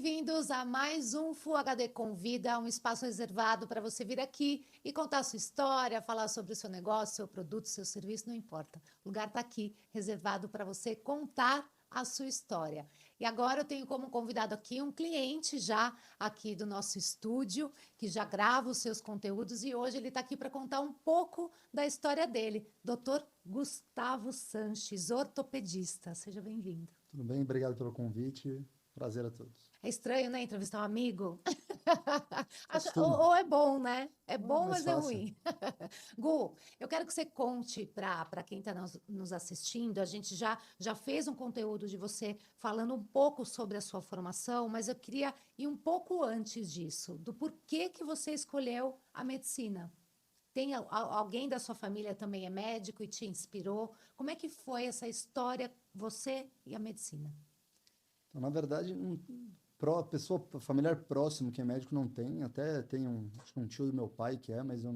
bem-vindos a mais um Full HD Convida, um espaço reservado para você vir aqui e contar a sua história, falar sobre o seu negócio, seu produto, seu serviço, não importa. O lugar está aqui, reservado para você contar a sua história. E agora eu tenho como convidado aqui um cliente já aqui do nosso estúdio, que já grava os seus conteúdos e hoje ele está aqui para contar um pouco da história dele. Dr. Gustavo Sanches, ortopedista. Seja bem-vindo. Tudo bem? Obrigado pelo convite. Prazer a todos. É estranho, né? Entrevistar um amigo. Costume. Ou é bom, né? É Não é bom, mais mas é fácil. ruim. Gu, eu quero que você conte para quem está nos assistindo. A gente já fez um conteúdo de você falando um pouco sobre a sua formação, mas eu queria ir um pouco antes disso, do porquê que você escolheu a medicina. Tem alguém da sua família também é médico e te inspirou? Como é que foi essa história, você e a medicina? Então, na verdade, pessoa familiar próximo que é médico não tem. Até tem acho que um tio do meu pai que é, mas eu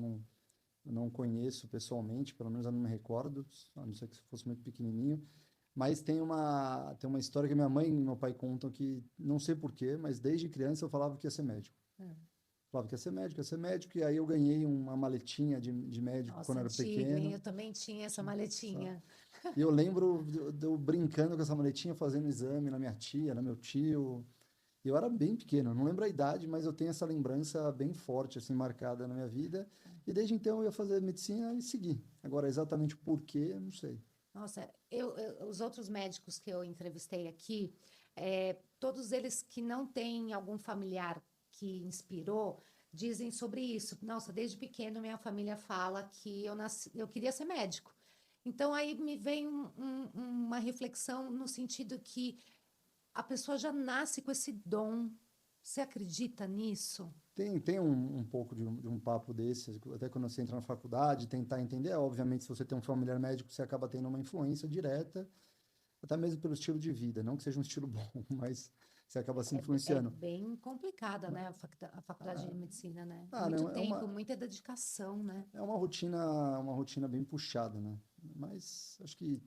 não conheço pessoalmente, pelo menos eu não me recordo, a não ser que fosse muito pequenininho. Mas tem uma história que minha mãe e meu pai contam que, não sei por quê, mas desde criança eu falava que ia ser médico. Falava que ia ser médico, e aí eu ganhei uma maletinha de médico quando Nossa, eu era antigo, hein? Eu pequeno. também tinha essa Só- maletinha. E eu lembro de eu brincando com essa maletinha, fazendo exame na minha tia, no meu tio. E eu era bem pequeno, eu não lembro a idade, mas eu tenho essa lembrança bem forte, assim, marcada na minha vida. E desde então eu ia fazer medicina e seguir. Agora, exatamente o porquê, eu não sei. Nossa, os outros médicos que eu entrevistei aqui, todos eles que não têm algum familiar que inspirou, dizem sobre isso. Nossa, desde pequeno minha família fala que eu queria ser médico. Então aí me vem uma reflexão no sentido que a pessoa já nasce com esse dom. Você acredita nisso? Tem um pouco de um papo desse, até quando você entra na faculdade, tentar entender. Obviamente, se você tem um familiar médico, você acaba tendo uma influência direta, até mesmo pelo estilo de vida. Não que seja um estilo bom, mas você acaba se É influenciando. bem complicada, né, a faculdade de medicina, né? Muito Não, tempo, muita dedicação, né? é uma rotina bem puxada, né? Mas acho que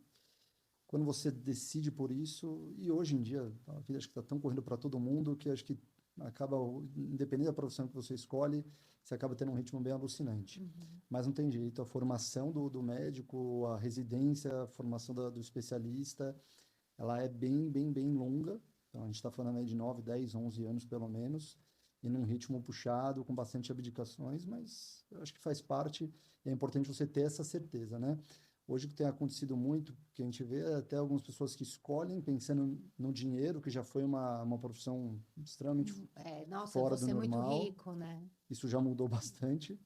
quando você decide por isso, e hoje em dia a vida acho que está tão correndo para todo mundo que acho que acaba, independente da profissão que você escolhe, você acaba tendo um ritmo bem alucinante. Mas não tem jeito, a formação do médico, a residência, a formação do especialista, ela é bem, bem, bem longa. Então a gente está falando aí de 9, 10, 11 anos pelo menos, e num ritmo puxado, com bastante abdicações, mas eu acho que faz parte e é importante você ter essa certeza, né? Hoje o que tem acontecido muito, que a gente vê é até algumas pessoas que escolhem pensando no dinheiro, que já foi uma profissão extremamente Nossa, eu fora vou do ser muito normal, rico, né? isso já mudou bastante,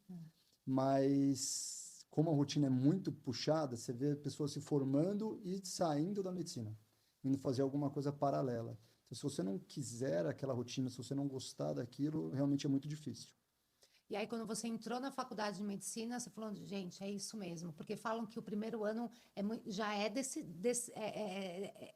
mas como a rotina é muito puxada, você vê pessoas se formando e saindo da medicina, indo fazer alguma coisa paralela. Então, se você não quiser aquela rotina, se você não gostar daquilo, realmente é muito difícil. E aí, quando você entrou na faculdade de medicina, você falou, gente, é isso mesmo, porque falam que o primeiro ano já é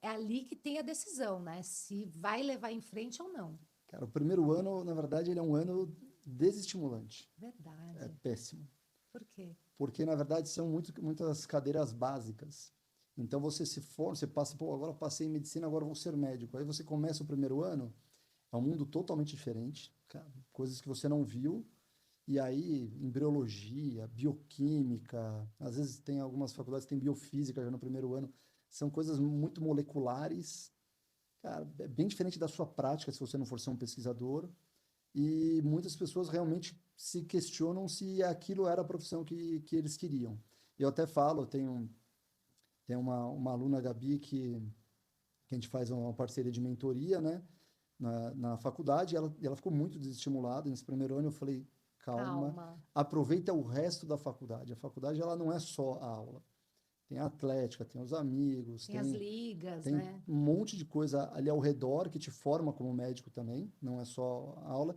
é ali que tem a decisão, né? Se vai levar em frente ou não. Cara, o primeiro ano, na verdade, ele é um ano desestimulante. É Verdade. péssimo. Por quê? Porque, na verdade, são muitas cadeiras básicas. Então, você se forma, você passa, pô, agora passei em medicina, agora vou ser médico. Aí você começa o primeiro ano, é um mundo totalmente diferente, cara, coisas que você não viu. E aí, embriologia, bioquímica, às vezes tem algumas faculdades que tem biofísica já no primeiro ano, são coisas muito moleculares. Cara, é bem diferente da sua prática se você não for ser um pesquisador. E muitas pessoas realmente se questionam se aquilo era a profissão que eles queriam. Eu até falo, tem uma aluna, Gabi, que a gente faz uma parceria de mentoria, né, na faculdade, e ela ficou muito desestimulada nesse primeiro ano. Eu falei, calma, Calma. aproveita o resto da faculdade. A faculdade, ela não é só a aula. Tem a atlética, tem os amigos, Tem as tem, ligas, tem né? um monte de coisa ali ao redor que te forma como médico também, não é só a aula.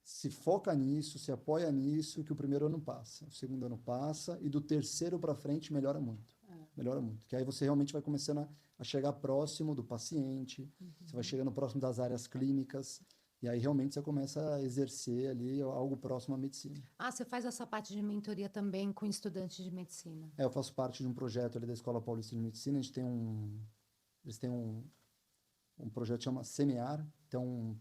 Se foca nisso, se apoia nisso, que o primeiro ano passa, o segundo ano passa, e do terceiro para frente melhora muito. Melhora muito. Que aí você realmente vai começando a chegar próximo do paciente, você vai chegando próximo das áreas clínicas, e aí realmente você começa a exercer ali algo próximo à medicina. Ah, você faz essa parte de mentoria também com estudantes de medicina. Eu faço parte de um projeto ali da Escola Paulista de Medicina, eles têm um projeto que chama Semear, então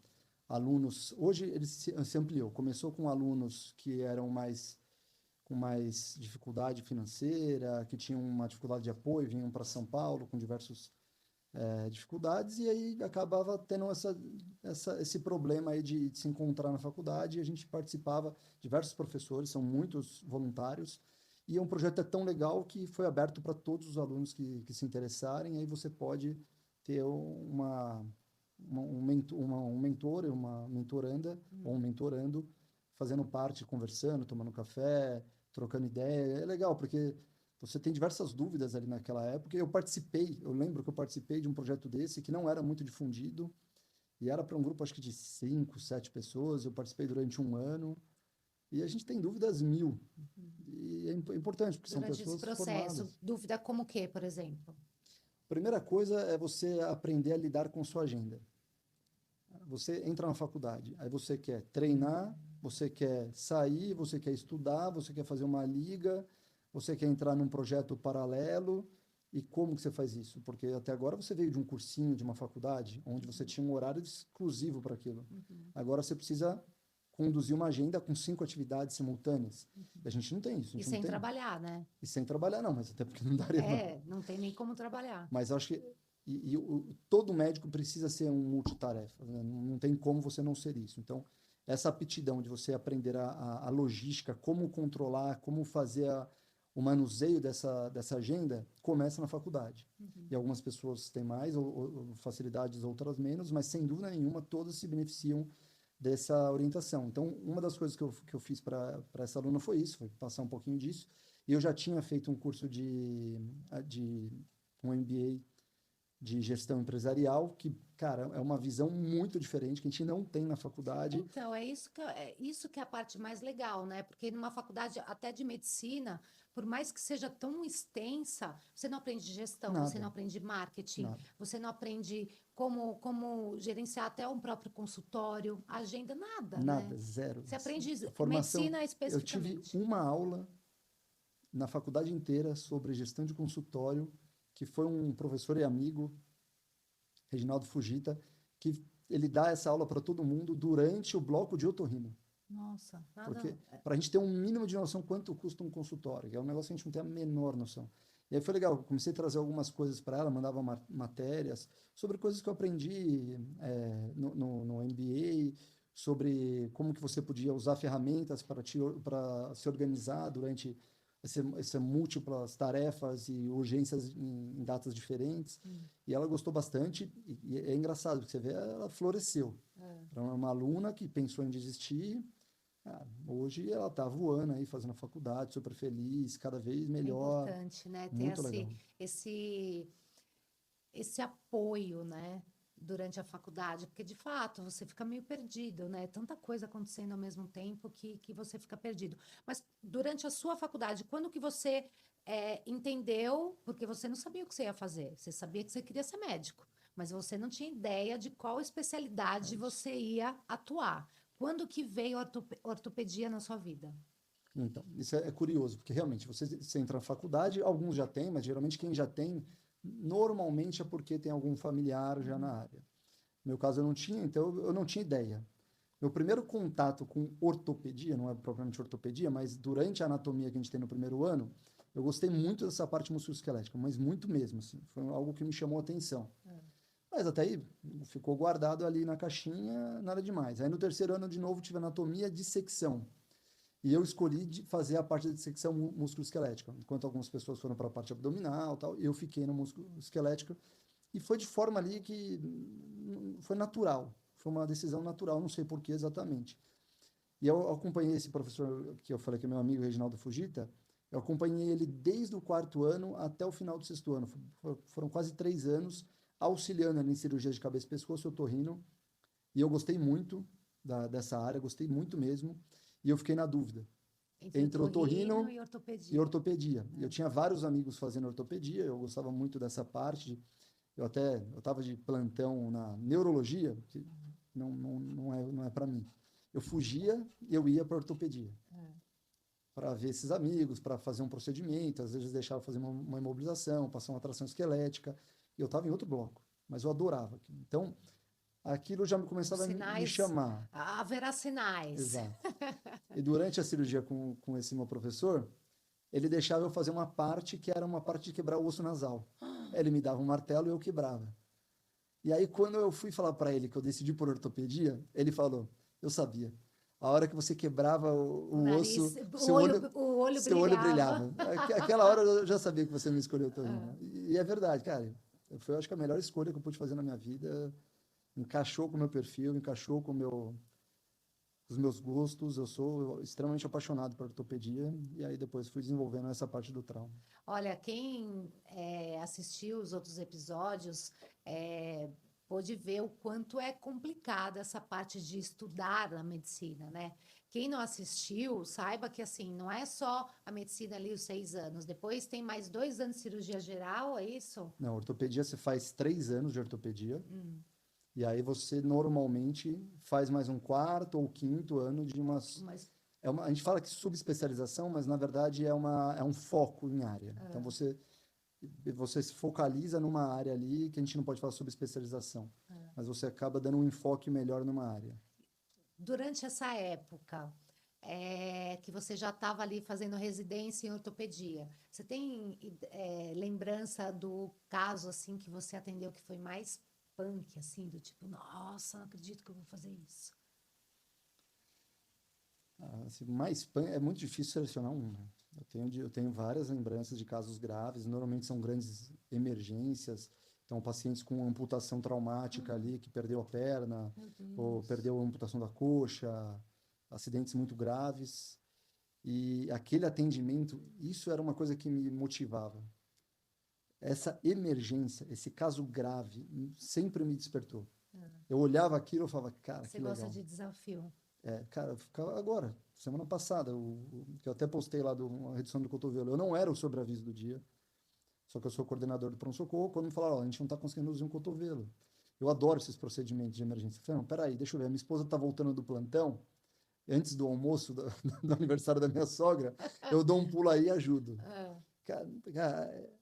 alunos. Hoje ele se ampliou. Começou com alunos que eram com mais dificuldade financeira, que tinham uma dificuldade de apoio, vinham para São Paulo com diversos dificuldades, e aí acabava tendo esse problema aí de se encontrar na faculdade, e a gente participava, diversos professores, são muitos voluntários, e um projeto é tão legal que foi aberto para todos os alunos que se interessarem, aí você pode ter um mentor, uma mentoranda, ou um mentorando, fazendo parte, conversando, tomando café, trocando ideia. É legal, porque você tem diversas dúvidas ali naquela época. Eu lembro que eu participei de um projeto desse que não era muito difundido, e era para um grupo, acho que de 5, 7 pessoas. Eu participei durante um ano, e a gente tem dúvidas mil. E é importante, porque são Durante esse pessoas processo, formadas. dúvida como o quê, por exemplo? Primeira coisa é você aprender a lidar com sua agenda. Você entra na faculdade, aí você quer treinar, você quer sair, você quer estudar, você quer fazer uma liga, você quer entrar num projeto paralelo. E como que você faz isso? Porque até agora você veio de um cursinho, de uma faculdade, onde você tinha um horário exclusivo para aquilo. Agora você precisa conduzir uma agenda com 5 atividades simultâneas. E a gente não tem isso, a E gente não sem tem. trabalhar, né? E sem trabalhar, não, mas até porque não daria, não. É, não tem nem como trabalhar. Mas eu acho que todo médico precisa ser um multitarefa, né? Não tem como você não ser isso. Então, essa aptidão de você aprender a logística, como controlar, como fazer o manuseio dessa agenda, começa na faculdade. E algumas pessoas têm mais ou facilidades, outras menos, mas sem dúvida nenhuma, todas se beneficiam dessa orientação. Então, uma das coisas que eu fiz para essa aluna foi isso, foi passar um pouquinho disso. E eu já tinha feito um curso de um MBA de gestão empresarial, que, cara, é uma visão muito diferente que a gente não tem na faculdade. Então, é isso que é a parte mais legal, né? Porque numa faculdade até de medicina, por mais que seja tão extensa, você não aprende gestão, você não Nada, aprende marketing, nada, você não aprende como gerenciar até um próprio consultório, agenda, nada, nada, né? zero. Você aprende A formação, medicina eu tive especificamente. uma aula na faculdade inteira sobre gestão de consultório, que foi um professor e amigo, Reginaldo Fujita, que ele dá essa aula para todo mundo durante o bloco de otorrino. Nossa, nada. Porque para a gente ter um mínimo de noção quanto custa um consultório, que é um negócio que a gente não tem a menor noção. E aí foi legal, eu comecei a trazer algumas coisas para ela, mandava matérias sobre coisas que eu aprendi no MBA, sobre como que você podia usar ferramentas para se organizar durante essas múltiplas tarefas e urgências em datas diferentes. E ela gostou bastante, e é engraçado, porque você vê, ela floresceu. Era uma aluna que pensou em desistir. Hoje ela está voando aí, fazendo a faculdade, super feliz, cada vez É melhor, importante, né? Ter muito legal. esse apoio, né? Durante a faculdade, porque de fato você fica meio perdido, né? Tanta coisa acontecendo ao mesmo tempo que você fica perdido. Mas durante a sua faculdade, quando que você entendeu? Porque você não sabia o que você ia fazer, você sabia que você queria ser médico, mas você não tinha ideia de qual É especialidade isso. você ia atuar. Quando que veio a ortopedia na sua vida? Então, isso é curioso, porque realmente você entra na faculdade, alguns já têm, mas geralmente quem já tem, normalmente é porque tem algum familiar já na área. No meu caso eu não tinha, então eu não tinha ideia. Meu primeiro contato com ortopedia, não é propriamente ortopedia, mas durante a anatomia que a gente tem no primeiro ano, eu gostei muito dessa parte musculoesquelética, mas muito mesmo, assim, foi algo que me chamou a atenção. Mas até aí ficou guardado ali na caixinha, nada demais. Aí no terceiro ano de novo tive anatomia de dissecção. E eu escolhi fazer a parte da dissecção musculoesquelética, enquanto algumas pessoas foram para a parte abdominal, tal, eu fiquei no musculoesquelético e foi de forma ali que foi natural, foi uma decisão natural, não sei por que exatamente. E eu acompanhei esse professor que eu falei que é meu amigo Reginaldo Fujita, eu acompanhei ele desde o quarto ano até o final do sexto ano. Foram quase 3 anos auxiliando ele em cirurgias de cabeça e pescoço, otorrino, e eu gostei muito dessa área, gostei muito mesmo, e eu fiquei na dúvida Entre entre otorrino otorrino e e ortopedia. ortopedia. E eu tinha vários amigos fazendo ortopedia, eu gostava muito dessa parte. Eu estava de plantão na neurologia, que não é para mim. Eu fugia e eu ia para ortopedia para ver esses amigos, para fazer um procedimento, às vezes deixava fazer uma imobilização, passar uma tração esquelética, e eu estava em outro bloco, mas eu adorava aquilo. Então, aquilo já Os começava a me sinais, chamar. haverá sinais. Exato. E durante a cirurgia com esse meu professor, ele deixava eu fazer uma parte que era uma parte de quebrar o osso nasal. Ele me dava um martelo e eu quebrava. E aí, quando eu fui falar para ele que eu decidi por ortopedia, ele falou: eu sabia. A hora que você quebrava O o nariz, osso, o olho seu olho brilhava. brilhava. Aquela hora eu já sabia que você me escolheu também. Ah, E é verdade, cara. Foi, eu acho que a melhor escolha que eu pude fazer na minha vida. Encaixou com o meu perfil, encaixou os meus gostos. Eu sou extremamente apaixonado por ortopedia. E aí depois fui desenvolvendo essa parte do trauma. olha, quem assistiu os outros episódios pôde ver o quanto é complicada essa parte de estudar a medicina, né? Quem não assistiu, saiba que assim, não é só a medicina ali, os 6 anos. Depois tem mais 2 anos de cirurgia geral, é isso? Na ortopedia, você faz 3 anos de ortopedia. Hum, E aí você normalmente faz mais um quarto ou quinto ano de umas. mas, A gente fala que subespecialização, mas na verdade é um foco em área. Então ah, você se focaliza numa área ali que a gente não pode falar subespecialização, ah. mas você acaba dando um enfoque melhor numa área. Durante essa época que você já estava ali fazendo residência em ortopedia, você tem lembrança do caso assim que você atendeu que foi mais punk, assim, do tipo, nossa, não acredito que eu vou fazer isso. Assim, é muito difícil selecionar um, né? Eu tenho várias lembranças de casos graves, normalmente são grandes emergências, então pacientes com amputação traumática ali, que perdeu a perna, Meu ou Deus. perdeu a amputação da coxa, acidentes muito graves. E aquele atendimento, isso era uma coisa que me motivava. Essa emergência, esse caso grave, sempre me despertou. Ah, Eu olhava aquilo e falava, cara, você que gosta legal. de desafio. Cara, eu ficava agora, semana passada, que eu até postei lá uma redução do cotovelo. Eu não era o sobreaviso do dia, só que eu sou coordenador do pronto-socorro. Quando me falaram, ó, a gente não está conseguindo reduzir um cotovelo. Eu adoro esses procedimentos de emergência. Eu falei, não, peraí, deixa eu ver. Minha esposa está voltando do plantão, antes do almoço do aniversário da minha sogra, eu dou um pulo aí e ajudo. Ah, Cara, é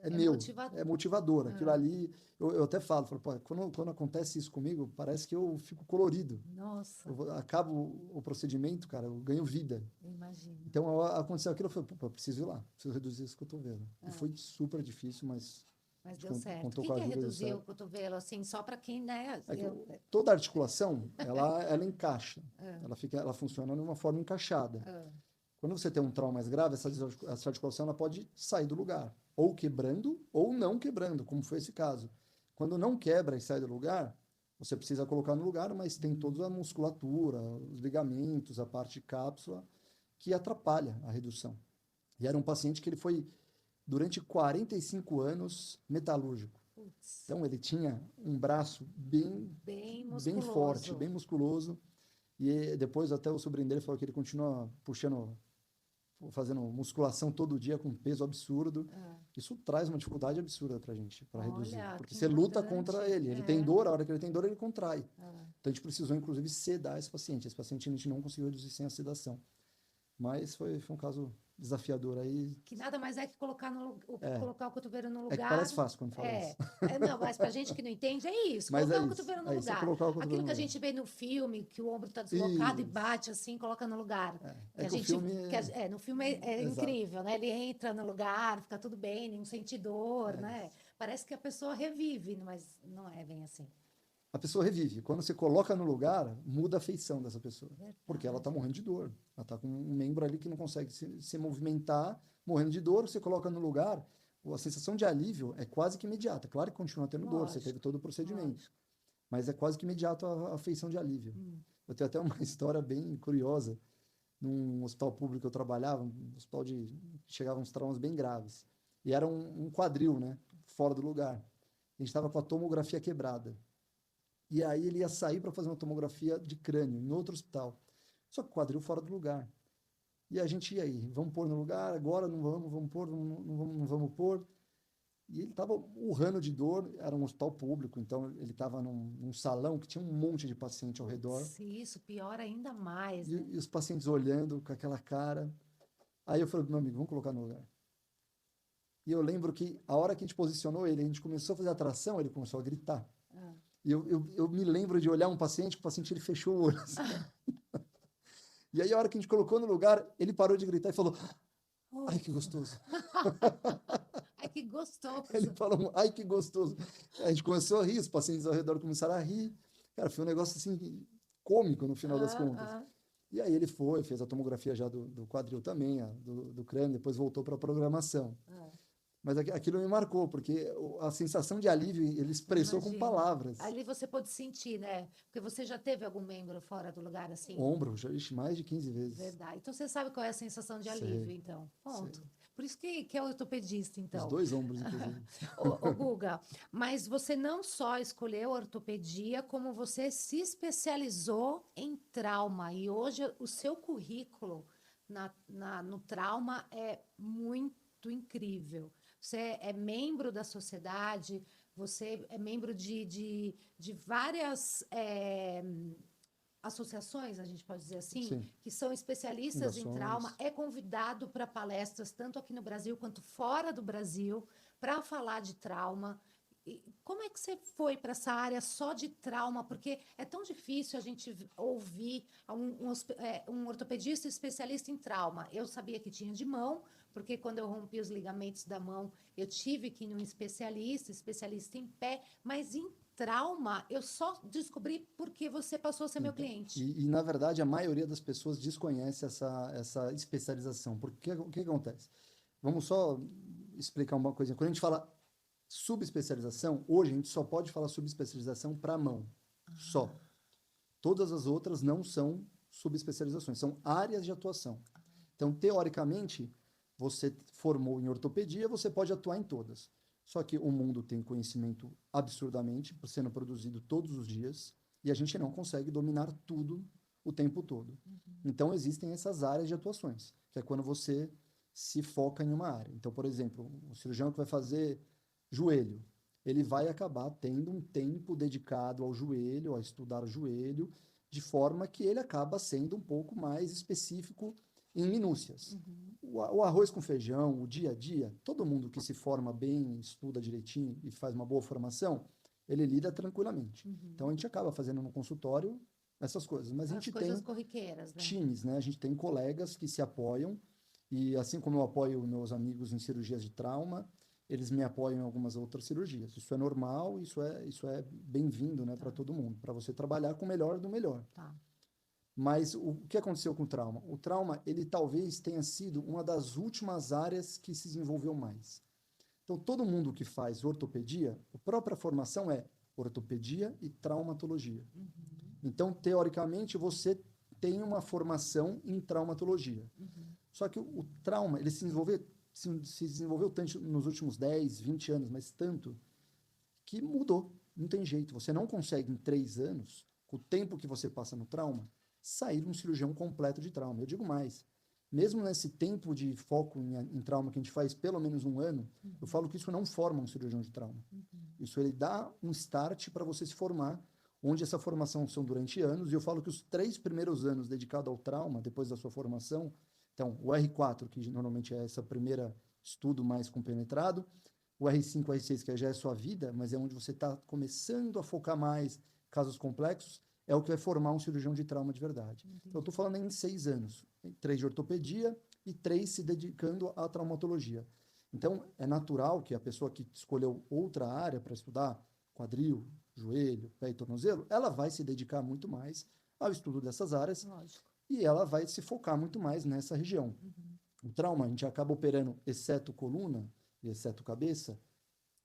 é meu, motivador. é motivador. Aquilo Ah, ali, eu até falo, pô, quando acontece isso comigo, parece que eu fico colorido. nossa, Acabo o procedimento, cara, eu ganho vida. imagino. Então, aconteceu aquilo, eu falei, pô, preciso ir lá, preciso reduzir esse cotovelo. E Ah, foi super difícil, mas a mas gente deu certo. O contou que com a que é ajuda, deu reduzir o certo. cotovelo, assim, só para quem, né? É que toda articulação, ela encaixa, Ah, ela funciona de uma forma encaixada. ah, Quando você tem um trauma mais grave, essa articulação ela pode sair do lugar, ou quebrando, ou não quebrando, como foi esse caso. Quando não quebra e sai do lugar, você precisa colocar no lugar, mas tem toda a musculatura, os ligamentos, a parte de cápsula, que atrapalha a redução. E era um paciente que ele foi, durante 45 anos, metalúrgico. putz, Então, ele tinha um braço bem bem forte, musculoso. bem musculoso, e depois até o sobrinho dele falou que ele continua puxando, fazendo musculação todo dia com peso absurdo. Ah, Isso traz uma dificuldade absurda pra gente, para reduzir. olha, Porque que você luta contra importante. ele. Ele tem É. dor, a hora que ele tem dor, ele contrai. Ah. Então a gente precisou, inclusive, sedar esse paciente. Esse paciente a gente não conseguiu reduzir sem a sedação. Mas foi um caso desafiador aí. Que nada mais é que colocar, É, colocar o cotovelo no é que lugar. parece fácil quando fala isso. Não, mas pra gente que não entende, é isso, Mas colocar é o isso. cotovelo no É isso, é lugar. colocar o cotovelo Aquilo no que a lugar. gente vê no filme, que o ombro está deslocado e Isso. bate assim, coloca no lugar. É que o filme No filme é Exato. incrível, né? Ele entra no lugar, fica tudo bem, não sente dor, É né? isso. Parece que a pessoa revive, mas não é bem assim. A pessoa revive. Quando você coloca no lugar, muda a feição dessa pessoa. Porque ela está Verdade. morrendo de dor. Ela está com um membro ali que não consegue se movimentar, morrendo de dor. Você coloca no lugar, a sensação de alívio é quase que imediata. Claro que continua tendo dor, você teve Lógico, todo o procedimento. lógico. Mas é quase que imediato a feição de alívio. Hum. Eu tenho até uma história bem curiosa. Num hospital público que eu trabalhava, um hospital de chegavam uns traumas bem graves. E era um quadril, né? Fora do lugar. A gente estava com a tomografia quebrada. E aí ele ia sair para fazer uma tomografia de crânio em outro hospital. Só que o quadril fora do lugar. E a gente ia aí, vamos pôr no lugar, agora não vamos pôr, não vamos pôr. E ele estava urrando de dor, era um hospital público, então ele estava num salão que tinha um monte de paciente ao redor. Putz, isso piora ainda mais, E, né? e os pacientes olhando com aquela cara. Aí eu falei, meu amigo, vamos colocar no lugar. E eu lembro que a hora que a gente posicionou ele, a gente começou a fazer a tração, ele começou a gritar. Ah, E eu me lembro de olhar um paciente, que o paciente ele fechou o olho. Assim. E aí, a hora que a gente colocou no lugar, ele parou de gritar e falou: ai, que gostoso. Ai, que Ele gostoso. falou: ai, que gostoso. A gente começou a rir, os pacientes ao redor começaram a rir. Cara, foi um negócio assim, cômico no final das Ah, contas. ah, E aí ele foi, fez a tomografia já do quadril também, do crânio, depois voltou para a programação. ah. Mas aquilo me marcou, porque a sensação de alívio ele expressou com Imagino. palavras. Ali você pôde sentir, né? Porque você já teve algum membro fora do lugar assim? Ombro, já ixi, mais de 15 vezes. Verdade. Então você sabe qual é a sensação de alívio, Sei, então. sei. Ponto. Por isso que é ortopedista, Os então. dois ombros, inclusive. Ô, Guga, mas você não só escolheu ortopedia, como você se especializou em trauma. E hoje o seu currículo no trauma é muito incrível. Você é membro da sociedade, você é membro de várias associações, a gente pode dizer assim, Sim, que são especialistas em trauma, fundações. é convidado para palestras, tanto aqui no Brasil quanto fora do Brasil, para falar de trauma. E como é que você foi para essa área só de trauma? Porque é tão difícil a gente ouvir um ortopedista especialista em trauma. Eu sabia que tinha de mão, porque quando eu rompi os ligamentos da mão, eu tive que ir num especialista em pé, mas em trauma, eu só descobri porque você passou a ser meu Então, cliente. na verdade, a maioria das pessoas desconhece essa especialização. Porque o que acontece? Vamos só explicar uma coisa. Quando a gente fala subespecialização, hoje a gente só pode falar subespecialização para a mão. Só. Todas as outras não são subespecializações, são áreas de atuação. Então, teoricamente, você formou em ortopedia, você pode atuar em todas. Só que o mundo tem conhecimento absurdamente sendo produzido todos os dias e a gente não consegue dominar tudo o tempo todo. Então, existem essas áreas de atuações, que é quando você se foca em uma área. Então, por exemplo, o cirurgião que vai fazer joelho, ele vai acabar tendo um tempo dedicado ao joelho, a estudar o joelho, de forma que ele acaba sendo um pouco mais específico em minúcias. Uhum, O arroz com feijão, o dia a dia, todo mundo que se forma bem, estuda direitinho e faz uma boa formação, ele lida tranquilamente. Então a uhum. gente acaba fazendo no consultório essas coisas, mas a As gente coisas tem corriqueiras, né? times, né? A gente tem colegas que se apoiam e assim como eu apoio meus amigos em cirurgias de trauma, eles me apoiam em algumas outras cirurgias. Isso é normal, isso é bem-vindo, né, Tá, para todo mundo, para você trabalhar com o melhor do melhor. tá. Mas o que aconteceu com o trauma? O trauma, ele talvez tenha sido uma das últimas áreas que se desenvolveu mais. Então, todo mundo que faz ortopedia, a própria formação é ortopedia e traumatologia. Uhum, Então, teoricamente, você tem uma formação em traumatologia. uhum. Só que o trauma, ele se desenvolveu tanto nos últimos 10, 20 anos, mas tanto que mudou. Não tem jeito. Você não consegue, em 3 anos, com o tempo que você passa no trauma, sair um cirurgião completo de trauma. Eu digo mais. Mesmo nesse tempo de foco em trauma que a gente faz pelo menos um ano, eu falo que isso não forma um cirurgião de trauma. Isso ele dá um start para você se formar, onde essa formação são durante anos, e eu falo que os 3 primeiros anos dedicados ao trauma, depois da sua formação, então o R4, que normalmente é essa primeira estudo mais compenetrado, o R5, o R6, que já é sua vida, mas é onde você está começando a focar mais casos complexos, é o que vai formar um cirurgião de trauma de verdade. Então, eu Entendi. estou falando em 6 anos, 3 de ortopedia e 3 se dedicando à traumatologia. Então, é natural que a pessoa que escolheu outra área para estudar, quadril, joelho, pé e tornozelo, ela vai se dedicar muito mais ao estudo dessas áreas Lógico. e ela vai se focar muito mais nessa região. Uhum. O trauma, a gente acaba operando, exceto coluna e exceto cabeça,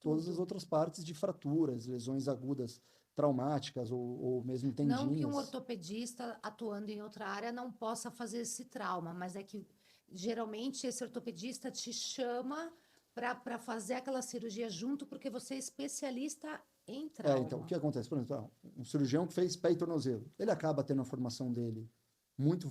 todas as Tudo. outras partes de fraturas, lesões agudas traumáticas ou mesmo Não que um tendinhas. ortopedista atuando em outra área não possa fazer esse trauma, mas é que geralmente esse ortopedista te chama para fazer aquela cirurgia junto porque você é especialista em Então, o que trauma. acontece? Por exemplo, um cirurgião que fez pé e tornozelo, ele acaba tendo a formação dele muito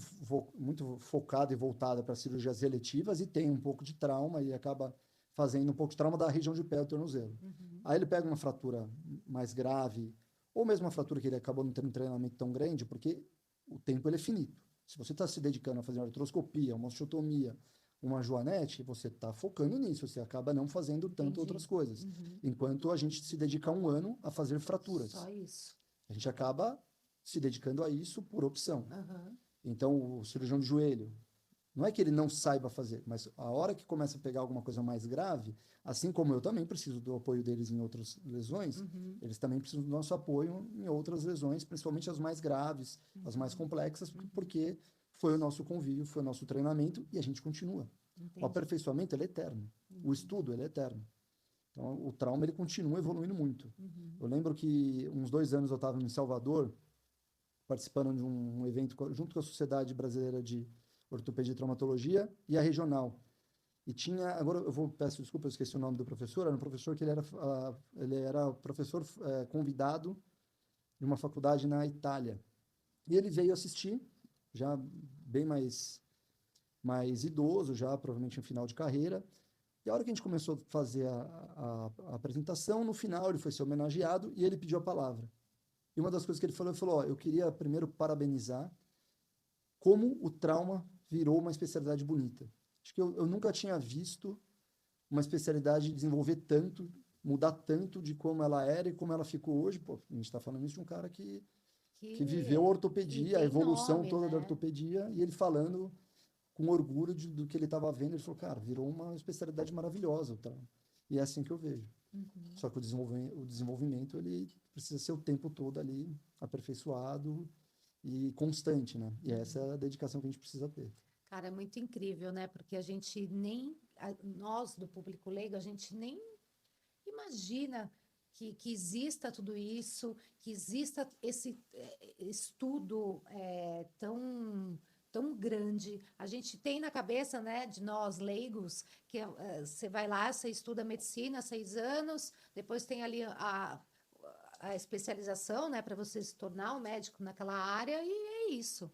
focada e voltada para cirurgias eletivas e tem um pouco de trauma e acaba fazendo um pouco de trauma da região de pé e tornozelo. Uhum. Aí ele pega uma fratura mais grave, ou mesmo uma fratura que ele acabou não tendo um treinamento tão grande, porque o tempo ele é finito. Se você está se dedicando a fazer uma artroscopia, uma osteotomia, uma Joanete, você está focando nisso, você acaba não fazendo tanto Entendi. outras coisas. Uhum. Enquanto a gente se dedica um ano a fazer fraturas. Só isso. A gente acaba se dedicando a isso por opção. Aham. Então, o cirurgião de joelho, não é que ele não saiba fazer, mas a hora que começa a pegar alguma coisa mais grave, assim como eu também preciso do apoio deles em outras lesões, Uhum. eles também precisam do nosso apoio em outras lesões, principalmente as mais graves, as mais complexas, porque foi o nosso convívio, foi o nosso treinamento e a gente continua. O Entendi. aperfeiçoamento, ele é eterno. O estudo, ele é eterno. Então, o trauma, ele continua evoluindo muito. Eu lembro que uns 2 anos eu estava em Salvador, participando de um evento junto com a Sociedade Brasileira de Ortopedia e Traumatologia e a regional. E tinha, agora peço desculpa, eu esqueci o nome do professor, era um professor que ele era professor convidado de uma faculdade na Itália. E ele veio assistir, já bem mais idoso, já provavelmente em final de carreira. E a hora que a gente começou a fazer a apresentação, no final ele foi ser homenageado e ele pediu a palavra. E uma das coisas que ele falou, ó, eu queria primeiro parabenizar como o trauma virou uma especialidade bonita. Acho que eu nunca tinha visto uma especialidade desenvolver tanto, mudar tanto de como ela era e como ela ficou hoje. Pô, a gente está falando isso de um cara que viveu a Que ortopedia, a tem evolução nome, toda da né? ortopedia, e ele falando com orgulho do que ele estava vendo, ele falou, cara, virou uma especialidade maravilhosa o trauma. E é assim que eu vejo. Só que o desenvolvimento, ele precisa ser o tempo todo ali aperfeiçoado e constante, né? E essa é a dedicação que a gente precisa ter. Cara, é muito incrível, né? Porque a gente nem, nós do público leigo, a gente nem imagina que exista tudo isso, que exista esse estudo tão grande. A gente tem na cabeça, né, de nós leigos, que você vai lá, você estuda medicina 6 anos, depois tem ali a especialização, né, para você se tornar um médico naquela área, e é isso.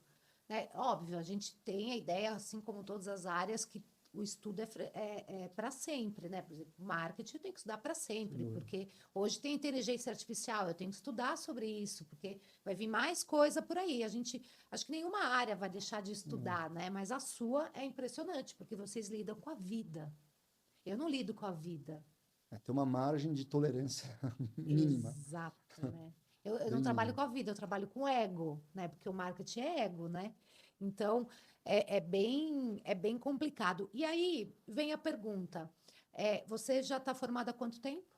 Né? Óbvio, a gente tem a ideia, assim como todas as áreas, que o estudo é para sempre, né? Por exemplo, marketing eu tenho que estudar para sempre, porque hoje tem inteligência artificial, eu tenho que estudar sobre isso, porque vai vir mais coisa por aí. Acho que nenhuma área vai deixar de estudar, né? Mas a sua é impressionante, porque vocês lidam com a vida. Eu não lido com a vida. Tem uma margem de tolerância mínima, Exato, né? Eu bem não trabalho mínima. com a vida, eu trabalho com ego, né? Porque o marketing é ego, né? Então, é bem complicado. E aí vem a pergunta: você já está formada há quanto tempo?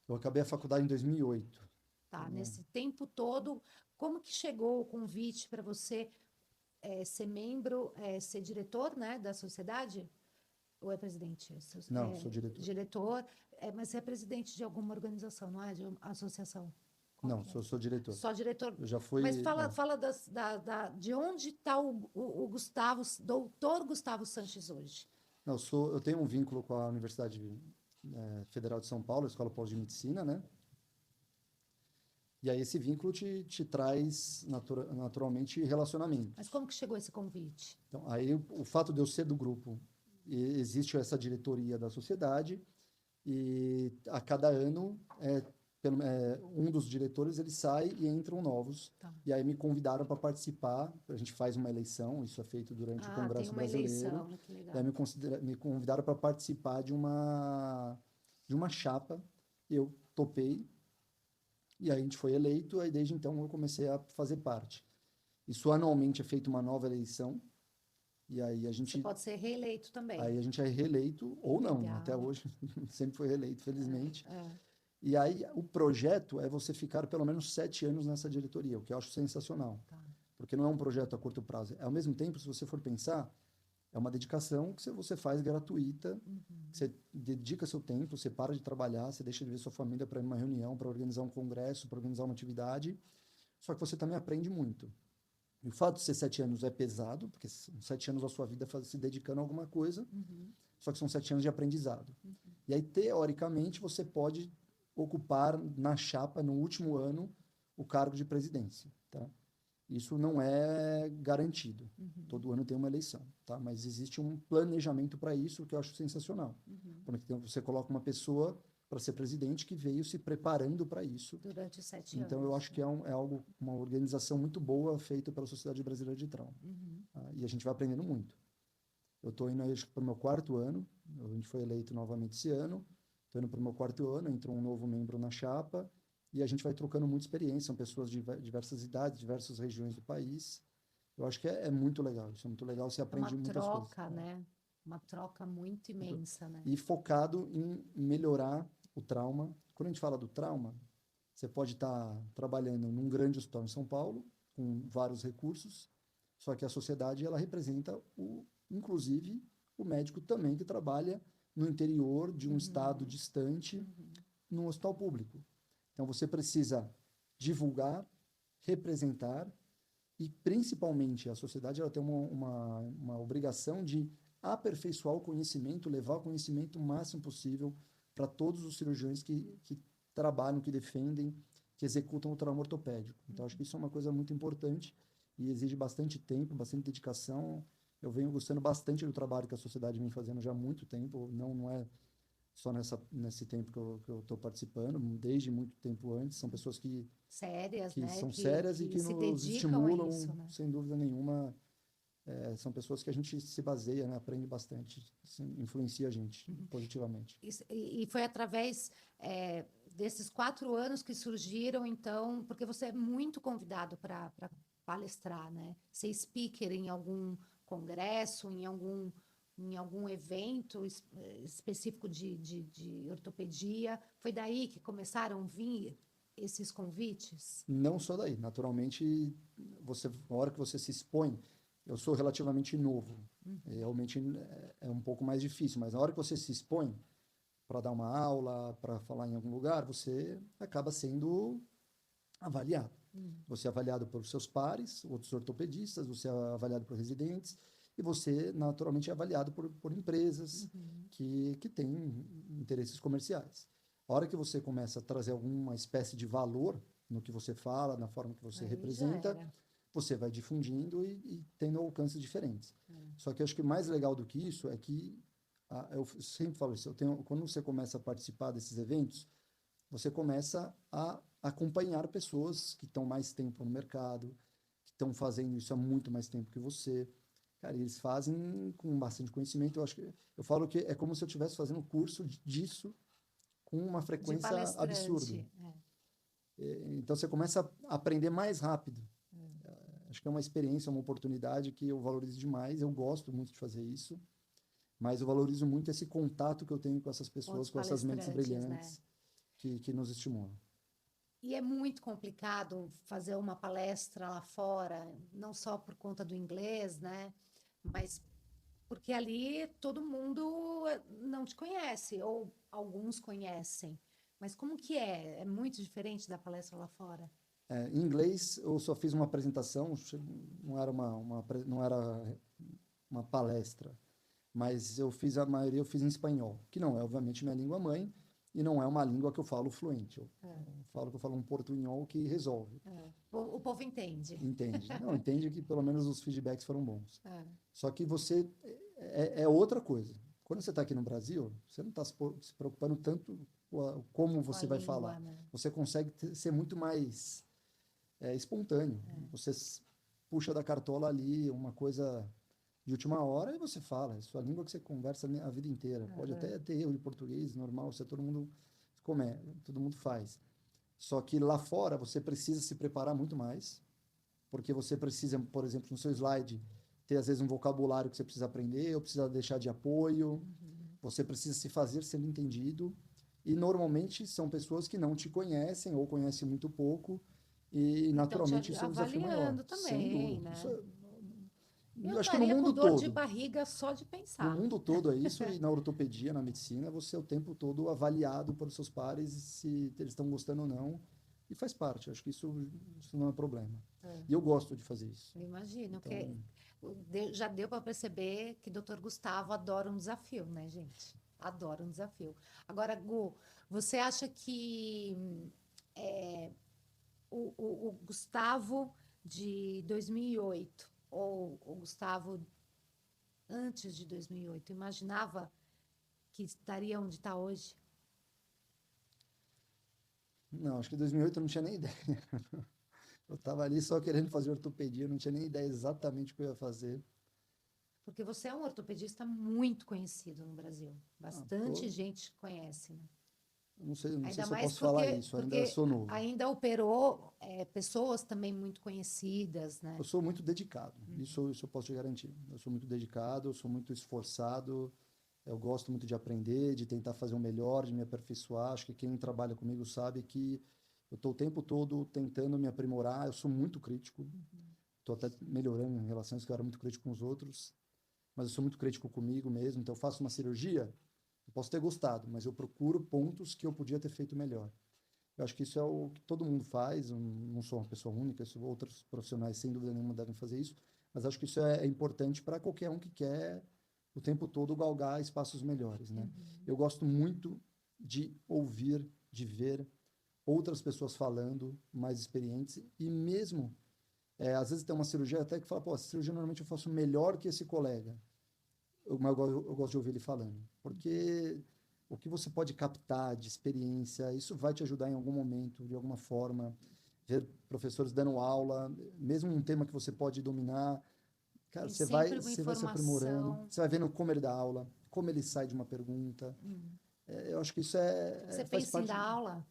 Eu acabei a faculdade em 2008. Tá, Então, nesse tempo todo, como que chegou o convite para você ser membro, ser diretor, né, da sociedade? Ou é presidente? não, sou diretor. Diretor, mas você é presidente de alguma organização, não é? De uma associação? Qual Não, que é? sou diretor. Só diretor. Eu já Mas fui. fala de onde está o Gustavo, doutor Gustavo Sanches hoje? Não, eu tenho um vínculo com a Universidade Federal de São Paulo, a Escola Pós de Medicina, né? E aí esse vínculo te traz naturalmente Mas relacionamentos. como que chegou esse convite? Então, aí o fato de eu ser do grupo, existe essa diretoria da sociedade e a cada ano um dos diretores ele sai e entram novos. Tá. E aí me convidaram para participar. A gente faz uma eleição, isso é feito durante o Ah, tem Congresso uma Brasileiro. eleição, que E aí legal. me convidaram para participar de uma chapa. Eu topei. E aí a gente foi eleito, aí desde então eu comecei a fazer parte. Isso anualmente é feita uma nova eleição, e Você pode ser reeleito também. aí a gente é reeleito ou não. Até Legal. hoje sempre foi reeleito, felizmente. É, E aí o projeto é você ficar pelo menos 7 anos nessa diretoria, o que eu acho sensacional. tá. Porque não é um projeto a curto prazo. Ao mesmo tempo, se você for pensar, é uma dedicação que você faz gratuita, você dedica seu tempo, você para de trabalhar, você deixa de ver sua família para ir numa reunião, para organizar um congresso, para organizar uma atividade, só que você também aprende muito. E o fato de ser 7 anos é pesado, porque são 7 anos da sua vida se dedicando a alguma coisa, só que são 7 anos de aprendizado. E aí, teoricamente, você pode ocupar na chapa, no último ano, o cargo de presidência, tá? Isso não é garantido. Todo ano tem uma eleição, tá? Mas existe um planejamento para isso que eu acho sensacional. Porque você coloca uma pessoa para ser presidente que veio se preparando para isso. Durante 7 Então, anos. eu acho que é algo, uma organização muito boa feita pela Sociedade Brasileira de Trauma. E a gente vai aprendendo muito. Eu estou indo para o meu quarto ano, a gente foi eleito novamente esse ano, estou indo para o meu quarto ano, entrou um novo membro na chapa, e a gente vai trocando muita experiência, são pessoas de diversas idades, diversas regiões do país. Eu acho que é muito legal, isso é muito legal, você É uma aprende muitas coisas. troca, né? Uma troca muito imensa, né? E focado em melhorar o trauma. Quando a gente fala do trauma, você pode estar trabalhando num grande hospital em São Paulo, com vários recursos, só que a sociedade ela representa inclusive o médico também que trabalha no interior de um estado distante, num hospital público. Então você precisa divulgar, representar e principalmente a sociedade ela tem uma obrigação de aperfeiçoar o conhecimento, levar o conhecimento o máximo possível para todos os cirurgiões que trabalham, que defendem, que executam o trauma ortopédico. Então, acho que isso é uma coisa muito importante e exige bastante tempo, bastante dedicação. Eu venho gostando bastante do trabalho que a sociedade vem fazendo já há muito tempo, não é só nesse tempo que eu estou participando, desde muito tempo antes. São pessoas Sérias, que né? são sérias e Que que se nos dedicam a estimulam, isso, né? sem dúvida nenhuma. São pessoas que a gente se baseia, né? Aprende bastante, assim, influencia a gente positivamente. E foi através desses 4 anos que surgiram, então, porque você é muito convidado para palestrar, né? Ser speaker em algum congresso, em algum evento específico de ortopedia. Foi daí que começaram a vir esses convites? Não só daí, naturalmente, a hora que você se expõe, eu sou relativamente novo, realmente é um pouco mais difícil, mas na hora que você se expõe para dar uma aula, para falar em algum lugar, você acaba sendo avaliado. Você é avaliado pelos seus pares, outros ortopedistas, você é avaliado por residentes, e você, naturalmente, é avaliado por empresas que têm interesses comerciais. A hora que você começa a trazer alguma espécie de valor no que você fala, na forma que você Aí já representa, era. você vai difundindo e tendo alcances diferentes. Só que eu acho que o mais legal do que isso é que, eu sempre falo isso, quando você começa a participar desses eventos, você começa a acompanhar pessoas que estão mais tempo no mercado, que estão fazendo isso há muito mais tempo que você. Cara, eles fazem com bastante conhecimento. Eu falo que é como se eu estivesse fazendo um curso disso com uma De frequência absurda. palestrante. Então você começa a aprender mais rápido. Acho que é uma experiência, uma oportunidade que eu valorizo demais. Eu gosto muito de fazer isso, mas eu valorizo muito esse contato que eu tenho com essas pessoas, Outros com essas mentes palestrantes, né? brilhantes que nos estimulam. E é muito complicado fazer uma palestra lá fora, não só por conta do inglês, né? Mas porque ali todo mundo não te conhece, ou alguns conhecem. Mas como que é? É muito diferente da palestra lá fora? Em inglês, eu só fiz uma apresentação, não era uma palestra, mas eu fiz em espanhol, que não é, obviamente, minha língua mãe, e não é uma língua que eu falo fluente. Eu falo que eu falo um portunhol que resolve, O povo entende. entende? Não, entende que pelo menos os feedbacks foram bons. É, Só que você é outra coisa. Quando você está aqui no Brasil, você não está se preocupando tanto com como com a você vai língua, falar. né? Você consegue ser muito mais espontâneo. Você puxa da cartola ali uma coisa de última hora e você fala. É sua língua que você conversa a vida inteira. Pode até ter erro de português, normal, isso todo mundo todo mundo faz. Só que lá fora você precisa se preparar muito mais, porque você precisa, por exemplo, no seu slide, ter às vezes um vocabulário que você precisa aprender, ou precisa deixar de apoio, você precisa se fazer sendo entendido. E normalmente são pessoas que não te conhecem ou conhecem muito pouco, e Então, te naturalmente isso é um desafio maior, avaliando sem também, dúvida. né? Eu Eu acho que no estaria com mundo dor de todo, barriga só de no pensar. mundo todo é isso, e na ortopedia, na medicina, você é o tempo todo avaliado pelos seus pares se eles estão gostando ou não, e faz parte, eu acho que isso não é problema. E eu gosto de fazer isso. Eu imagino, porque Então, já deu para perceber que Dr. Gustavo adora um desafio, né, gente? Adora um desafio. Agora, Gu, você acha que o Gustavo de 2008 ou o Gustavo antes de 2008 imaginava que estaria onde está hoje? não, acho que em 2008 eu não tinha nem ideia. Eu estava ali só querendo fazer ortopedia, não tinha nem ideia exatamente o que eu ia fazer. Porque você é um ortopedista muito conhecido no Brasil. Bastante gente gente conhece, né? Não sei Ainda se eu mais posso falar porque, isso, ainda porque sou novo. ainda operou pessoas também muito conhecidas, né? Eu sou muito dedicado, isso eu posso te garantir. Eu sou muito dedicado, eu sou muito esforçado, eu gosto muito de aprender, de tentar fazer o melhor, de me aperfeiçoar. Acho que quem trabalha comigo sabe que eu estou o tempo todo tentando me aprimorar. Eu sou muito crítico, estou até melhorando em relação a isso, que eu era muito crítico com os outros, mas eu sou muito crítico comigo mesmo. Então, eu faço uma cirurgia, eu posso ter gostado, mas eu procuro pontos que eu podia ter feito melhor. Eu acho que isso é o que todo mundo faz, eu não sou uma pessoa única, outros profissionais, sem dúvida nenhuma, devem fazer isso, mas acho que isso é importante para qualquer um que quer o tempo todo galgar espaços melhores, né? Eu gosto muito de ouvir, de ver outras pessoas falando, mais experientes, e mesmo, às vezes tem uma cirurgia até que fala, pô, essa cirurgia normalmente eu faço melhor que esse colega, eu gosto de ouvir ele falando, porque o que você pode captar de experiência, isso vai te ajudar em algum momento, de alguma forma. Ver professores dando aula, mesmo um tema que você pode dominar, cara, Tem sempre uma você vai se aprimorando, informação. você vai vendo como ele dá aula, como ele sai de uma pergunta. Eu acho que isso Você faz pensa em parte. dar aula?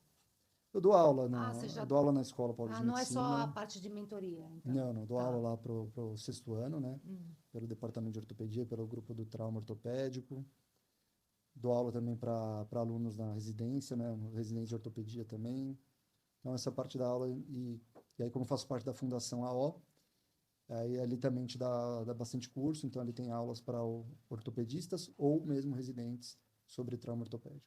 Eu dou aula Você eu já. dou aula na Escola Paulista Ah, de não é só a Medicina. parte de mentoria, então. Não, não, dou Tá. aula lá pro sexto ano, né? Hum. Pelo departamento de ortopedia, pelo grupo do trauma ortopédico. Dou aula também para alunos na residência, né? Residência de ortopedia também. Então, essa parte da aula, e aí, como eu faço parte da Fundação AO, aí ali também dá bastante curso, então ali tem aulas para ortopedistas ou mesmo residentes sobre trauma ortopédico.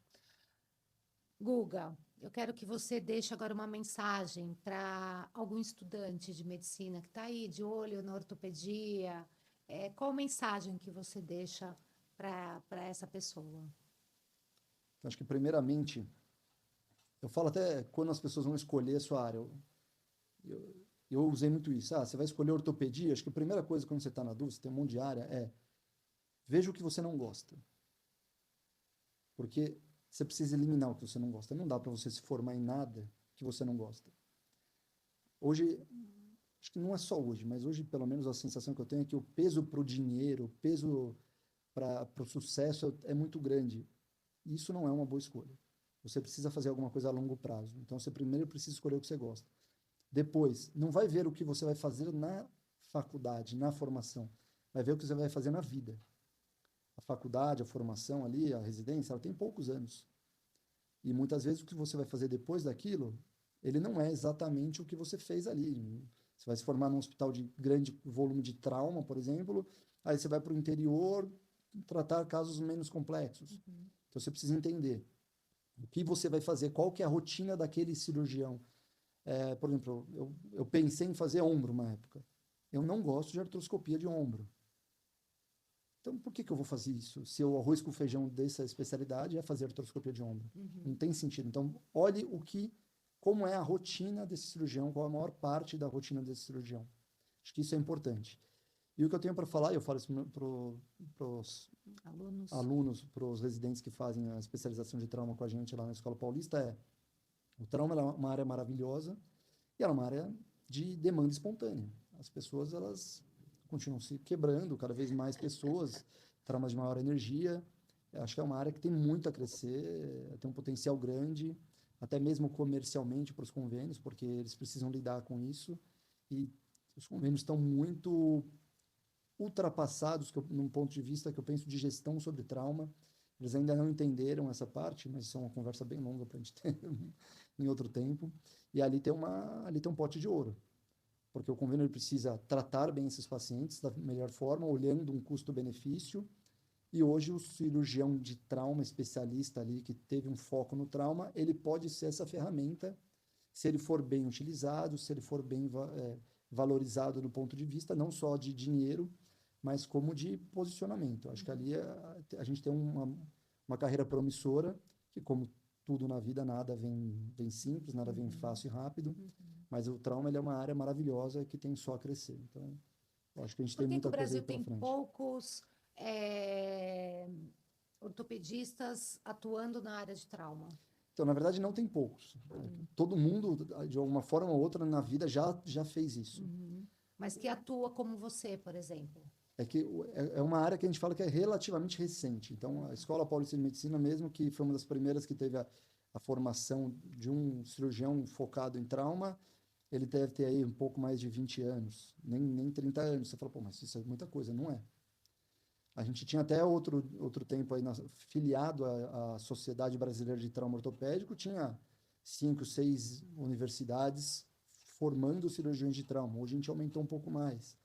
Guga, eu quero que você deixe agora uma mensagem para algum estudante de medicina que está aí de olho na ortopedia. Qual mensagem que você deixa para essa pessoa? Então, acho que, primeiramente, eu falo até quando as pessoas vão escolher a sua área. Eu, eu usei muito isso. Ah, você vai escolher ortopedia? Acho que a primeira coisa quando você está na dúvida, você tem um monte de área, veja o que você não gosta. Porque você precisa eliminar o que você não gosta. Não dá para você se formar em nada que você não gosta. Hoje, acho que não é só hoje, mas hoje, pelo menos, a sensação que eu tenho é que o peso para o dinheiro, o peso para o sucesso é muito grande. E isso não é uma boa escolha. Você precisa fazer alguma coisa a longo prazo. Então, você primeiro precisa escolher o que você gosta. Depois, não vai ver o que você vai fazer na faculdade, na formação. Vai ver o que você vai fazer na vida. A faculdade, a formação ali, a residência, ela tem poucos anos. E muitas vezes o que você vai fazer depois daquilo, ele não é exatamente o que você fez ali. Você vai se formar num hospital de grande volume de trauma, por exemplo, aí você vai para o interior tratar casos menos complexos. Então você precisa entender o que você vai fazer, qual que é a rotina daquele cirurgião. Por exemplo, eu pensei em fazer ombro uma época. Eu não gosto de artroscopia de ombro. Então, por que eu vou fazer isso? Se o arroz com feijão dessa especialidade é fazer artroscopia de ombro. Não tem sentido. Então, olhe como é a rotina desse cirurgião, qual é a maior parte da rotina desse cirurgião. Acho que isso é importante. E o que eu tenho para falar, eu falo isso para os alunos, para os residentes que fazem a especialização de trauma com a gente lá na Escola Paulista, o trauma é uma área maravilhosa e ela é uma área de demanda espontânea. As pessoas, elas continuam se quebrando, cada vez mais pessoas, traumas de maior energia. Eu acho que é uma área que tem muito a crescer, tem um potencial grande, até mesmo comercialmente para os convênios, porque eles precisam lidar com isso. E os convênios estão muito ultrapassados, num ponto de vista que eu penso de gestão sobre trauma. Eles ainda não entenderam essa parte, mas isso é uma conversa bem longa para a gente ter em outro tempo. E ali tem um pote de ouro, porque o convênio ele precisa tratar bem esses pacientes da melhor forma, olhando um custo-benefício. E hoje o cirurgião de trauma, especialista ali, que teve um foco no trauma, ele pode ser essa ferramenta, se ele for bem utilizado, se ele for bem valorizado do ponto de vista, não só de dinheiro, mas como de posicionamento. Acho que ali a gente tem uma carreira promissora, que como tudo na vida, nada vem simples, nada vem fácil e rápido, mas o trauma ele é uma área maravilhosa que tem só a crescer. Então, eu acho que a gente Por tem que que o muita coisa aí Brasil pela tem frente. poucos ortopedistas atuando na área de trauma? Então, na verdade, não tem poucos. Todo mundo, de alguma forma ou outra, na vida já fez isso. Mas que atua como você, por exemplo. É que é uma área que a gente fala que é relativamente recente. Então, a Escola Paulista de Medicina, mesmo que foi uma das primeiras que teve a formação de um cirurgião focado em trauma, ele deve ter aí um pouco mais de 20 anos, nem 30 anos. Você fala, pô, mas isso é muita coisa. Não é. A gente tinha até outro tempo aí filiado à Sociedade Brasileira de Trauma Ortopédico, tinha 5, 6 universidades formando cirurgiões de trauma. Hoje a gente aumentou um pouco mais.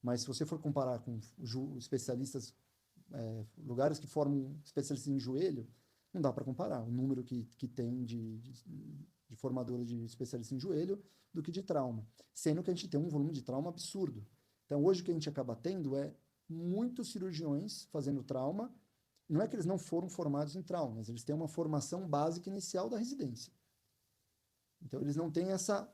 Mas se você for comparar com especialistas, lugares que formam especialistas em joelho, não dá para comparar o número que tem de formadores de especialistas em joelho do que de trauma. Sendo que a gente tem um volume de trauma absurdo. Então, hoje o que a gente acaba tendo é muitos cirurgiões fazendo trauma. Não é que eles não foram formados em trauma, mas eles têm uma formação básica inicial da residência. Então, eles não têm essa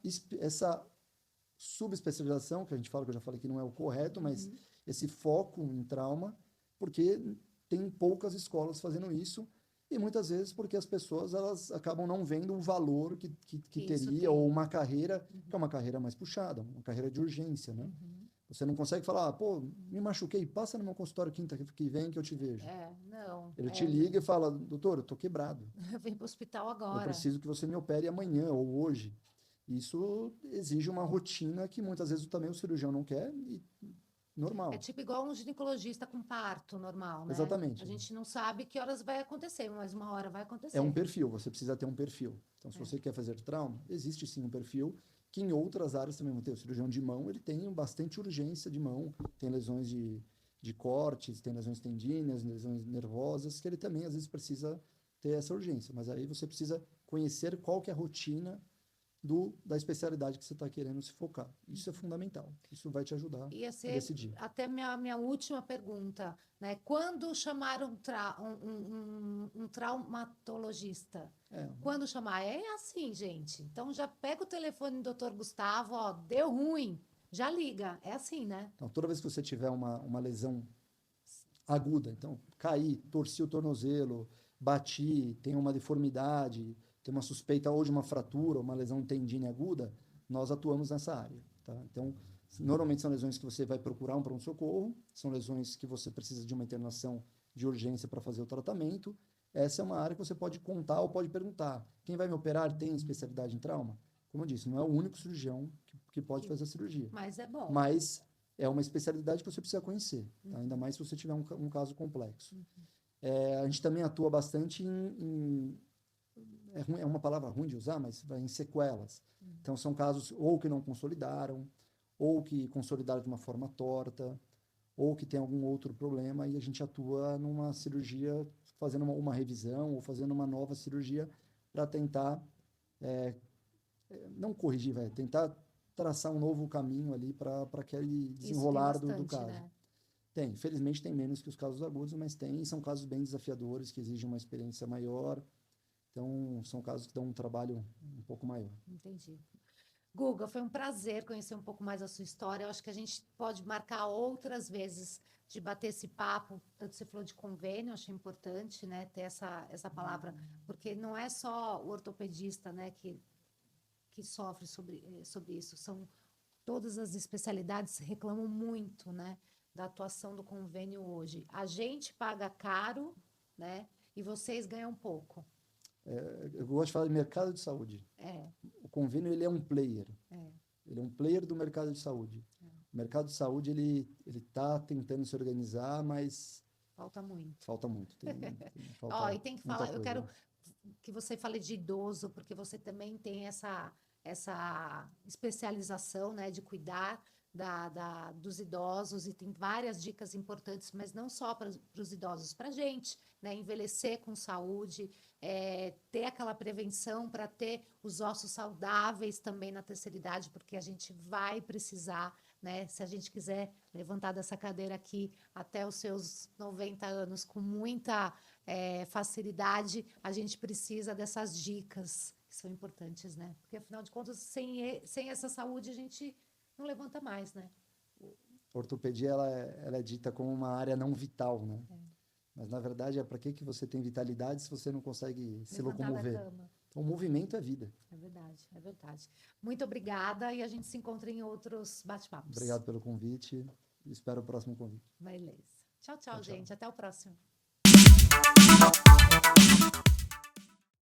subespecialização, que a gente fala, que eu já falei que não é o correto, mas esse foco em trauma, porque tem poucas escolas fazendo isso, e muitas vezes porque as pessoas elas acabam não vendo o valor que teria, ou uma carreira, que é uma carreira mais puxada, uma carreira de urgência, né? Você não consegue falar, pô, me machuquei, passa no meu consultório quinta que vem que eu te vejo. Não. Ele te liga e fala, doutor, eu tô quebrado. Eu vim para o hospital Eu agora. preciso que você me opere amanhã ou hoje. Isso exige uma rotina que muitas vezes também o cirurgião não quer e normal. É tipo igual um ginecologista com parto normal, né? Exatamente. A gente não sabe que horas vai acontecer, mas uma hora vai acontecer. É um perfil, você precisa ter um perfil. Então, se você quer fazer trauma, existe sim um perfil que em outras áreas também vão ter. O cirurgião de mão, ele tem bastante urgência de mão, tem lesões de cortes, tem lesões tendíneas, lesões nervosas, que ele também às vezes precisa ter essa urgência. Mas aí você precisa conhecer qual que é a rotina da especialidade que você está querendo se focar. Isso é fundamental. Isso vai te ajudar a decidir. Até minha última pergunta, né? Quando chamar um traumatologista? Quando chamar? É assim, gente. Então já pega o telefone do Dr. Gustavo, ó, deu ruim, já liga. É assim, né? Então, toda vez que você tiver uma lesão aguda, então, caí, torci o tornozelo, bati, tem uma deformidade, tem uma suspeita ou de uma fratura, uma lesão tendínea aguda, nós atuamos nessa área. Tá? Então, normalmente são lesões que você vai procurar um pronto-socorro, são lesões que você precisa de uma internação de urgência para fazer o tratamento. Essa é uma área que você pode contar ou pode perguntar. Quem vai me operar tem especialidade em trauma? Como eu disse, não é o único cirurgião que pode fazer a cirurgia. Mas é bom. Mas é uma especialidade que você precisa conhecer, tá? Ainda mais se você tiver um caso complexo. A gente também atua bastante é uma palavra ruim de usar, mas em sequelas. Então, são casos ou que não consolidaram, ou que consolidaram de uma forma torta, ou que tem algum outro problema, e a gente atua numa cirurgia, fazendo uma revisão, ou fazendo uma nova cirurgia para tentar, não corrigir, tentar traçar um novo caminho ali para aquele desenrolar do caso. Né? Tem, infelizmente tem menos que os casos agudos, mas tem, e são casos bem desafiadores, que exigem uma experiência maior. Então, são casos que dão um trabalho um pouco maior. Entendi. Guga, foi um prazer conhecer um pouco mais a sua história. Eu acho que a gente pode marcar outras vezes de bater esse papo. Tanto você falou de convênio, eu achei importante, né, ter essa palavra, porque não é só o ortopedista, né, que sofre sobre isso. São todas as especialidades reclamam muito, né, da atuação do convênio hoje. A gente paga caro, né, e vocês ganham pouco. Eu gosto de falar de mercado de saúde. O convênio, ele é um player. Ele é um player do mercado de saúde. O mercado de saúde, ele está tentando se organizar, mas... Falta muito. Falta muito. E tem que falar, eu quero que você fale de idoso, porque você também tem essa especialização, né, de cuidar dos idosos, e tem várias dicas importantes, mas não só para os idosos, para a gente, né, envelhecer com saúde, ter aquela prevenção para ter os ossos saudáveis também na terceira idade, porque a gente vai precisar, né, se a gente quiser levantar dessa cadeira aqui até os seus 90 anos com muita facilidade, a gente precisa dessas dicas que são importantes, né? Porque, afinal de contas, sem essa saúde, a gente não levanta mais, né? A ortopedia, ela é dita como uma área não vital, né? Mas, na verdade, para que você tem vitalidade se você não consegue se locomover? Então, o movimento é vida. É verdade, é verdade. Muito obrigada, e a gente se encontra em outros bate-papos. Obrigado pelo convite Espero o próximo convite. Beleza. Tchau, tchau, Tchau, tchau. gente. Até o próximo.